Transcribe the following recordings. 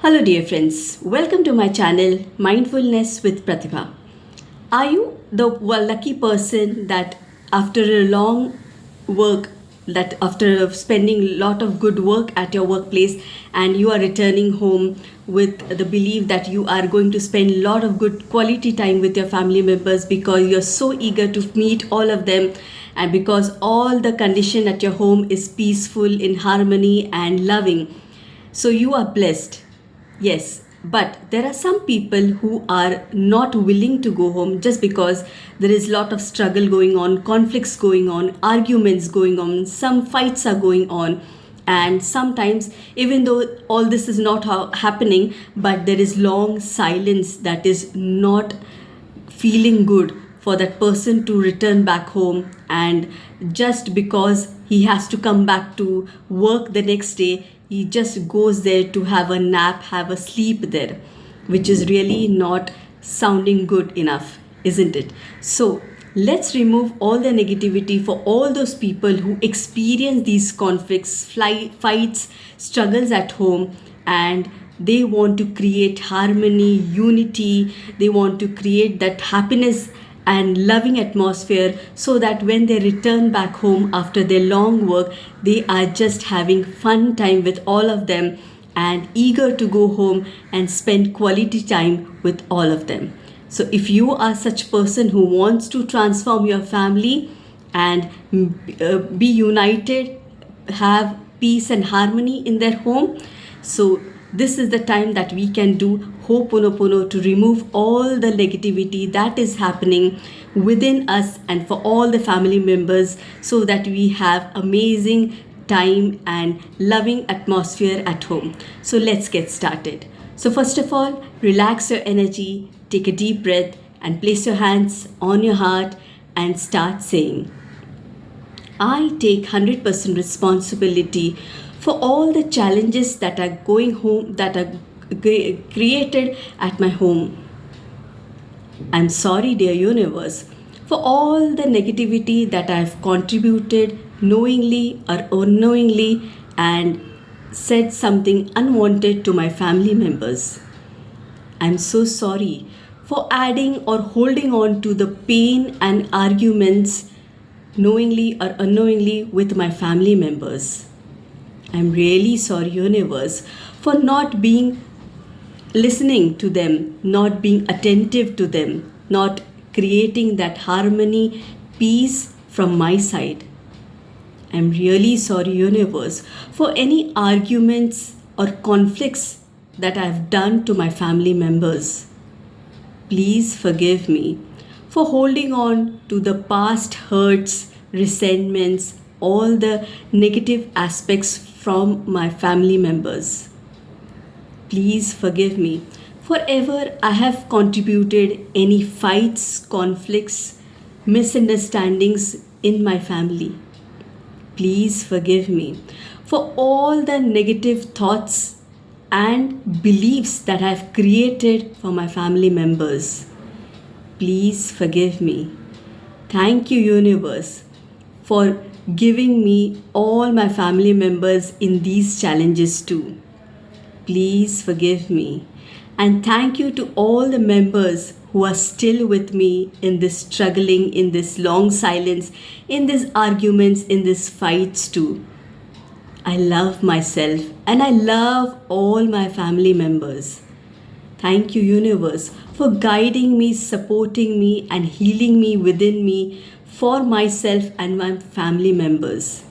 Hello, dear friends. Welcome to my channel, Mindfulness with Pratibha. Are you the lucky person that after a long work, that after spending a lot of good work at your workplace and you are returning home with the belief that you are going to spend a lot of good quality time with your family members because you're so eager to meet all of them and because all the condition at your home is peaceful, in harmony and loving. So you are blessed. Yes, but there are some people who are not willing to go home just because there is a lot of struggle going on, conflicts going on, arguments going on, some fights are going on. And sometimes, even though all this is not happening, but there is long silence that is not feeling good for that person to return back home, and just because he has to come back to work the next day, he just goes there to have a nap, have a sleep there, which is really not sounding good enough, isn't it? So let's remove all the negativity for all those people who experience these conflicts, fights, struggles at home, and they want to create harmony, unity. They want to create that happiness and loving atmosphere so that when they return back home after their long work, they are just having fun time with all of them and eager to go home and spend quality time with all of them. So if you are such person who wants to transform your family and be united, have peace and harmony in their home, so this is the time that we can do Ho'oponopono to remove all the negativity that is happening within us and for all the family members so that we have amazing time and loving atmosphere at home. So let's get started. So first of all, relax your energy, take a deep breath and place your hands on your heart and start saying, I take 100% responsibility for all the challenges that are going home, that are created at my home. I'm sorry, dear universe, for all the negativity that I've contributed knowingly or unknowingly and said something unwanted to my family members. I'm so sorry for adding or holding on to the pain and arguments knowingly or unknowingly with my family members. I'm really sorry, universe, for not being listening to them, not being attentive to them, not creating that harmony, peace from my side. I'm really sorry, universe, for any arguments or conflicts that I've done to my family members. Please forgive me for holding on to the past hurts, resentments, all the negative aspects from my family members. Please forgive me for ever I have contributed any fights, conflicts, misunderstandings in my family. Please forgive me for all the negative thoughts and beliefs that I have created for my family members. Please forgive me. Thank you, universe, for giving me all my family members in these challenges too. Please forgive me. And thank you to all the members who are still with me in this struggling, in this long silence, in these arguments, in these fights too. I love myself and I love all my family members. Thank you, universe, for guiding me, supporting me, and healing me within me for myself and my family members.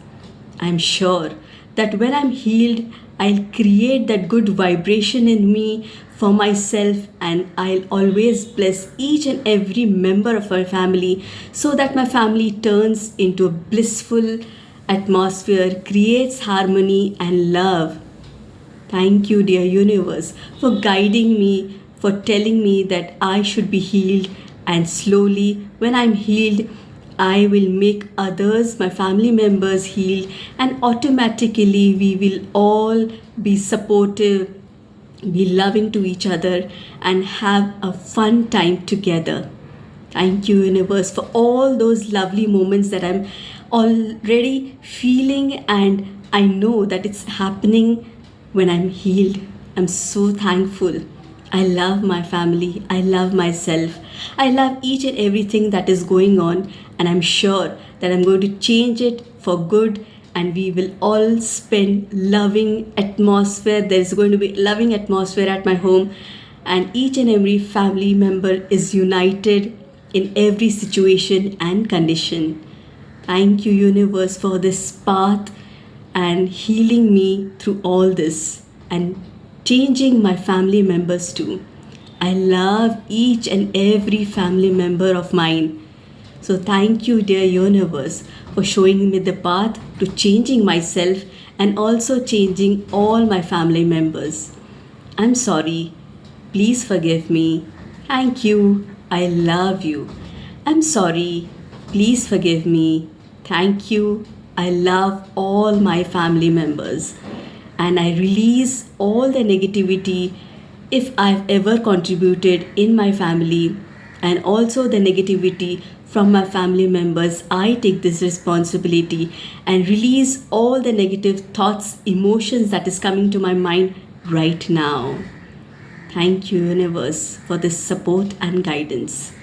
I'm sure that when I'm healed, I'll create that good vibration in me for myself, and I'll always bless each and every member of my family so that my family turns into a blissful atmosphere, creates harmony and love. Thank you, dear universe, for guiding me, for telling me that I should be healed, and slowly, when I'm healed, I will make others, my family members, healed, and automatically we will all be supportive, be loving to each other, and have a fun time together. Thank you, universe, for all those lovely moments that I'm already feeling, and I know that it's happening when I'm healed. I'm so thankful. I love my family. I love myself. I love each and everything that is going on, and I'm sure that I'm going to change it for good. And we will all spend loving atmosphere. There's going to be loving atmosphere at my home, and each and every family member is united in every situation and condition. Thank you, universe, for this path and healing me through all this and changing my family members too. I love each and every family member of mine. So, thank you, dear universe, for showing me the path to changing myself and also changing all my family members. I'm sorry. Please forgive me. Thank you. I love you. I'm sorry. Please forgive me. Thank you. I love all my family members. And I release all the negativity if I've ever contributed in my family, and also the negativity from my family members. I take this responsibility and release all the negative thoughts, emotions that is coming to my mind right now. Thank you, universe, for this support and guidance.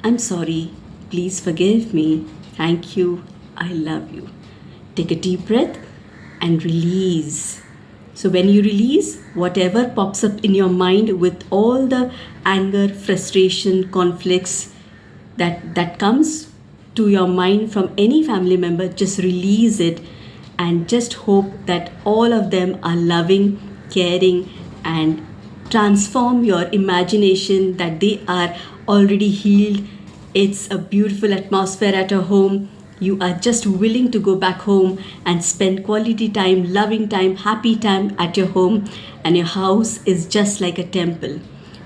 I'm sorry. Please forgive me. Thank you. I love you. Take a deep breath and release. So, when you release, whatever pops up in your mind with all the anger, frustration, conflicts that comes to your mind from any family member, just release it and just hope that all of them are loving, caring, and transform your imagination that they are already healed. It's a beautiful atmosphere at a home. You are just willing to go back home and spend quality time, loving time, happy time at your home, and your house is just like a temple.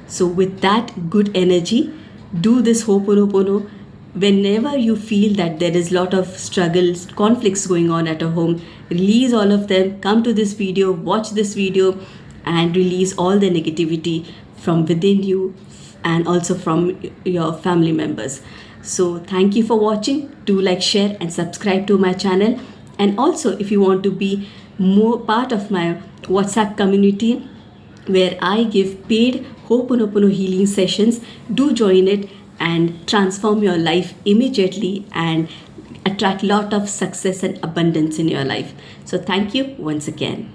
So, with that good energy, do this Ho'oponopono. Whenever you feel that there is a lot of struggles, conflicts going on at a home, release all of them. Come to this video, watch this video, and release all the negativity from within you and also from your family members. So thank you for watching. Do like, share, and subscribe to my channel. And also, if you want to be more part of my WhatsApp community where I give paid Ho'oponopono healing sessions, do join it and transform your life immediately and attract lot of success and abundance in your life. So thank you once again.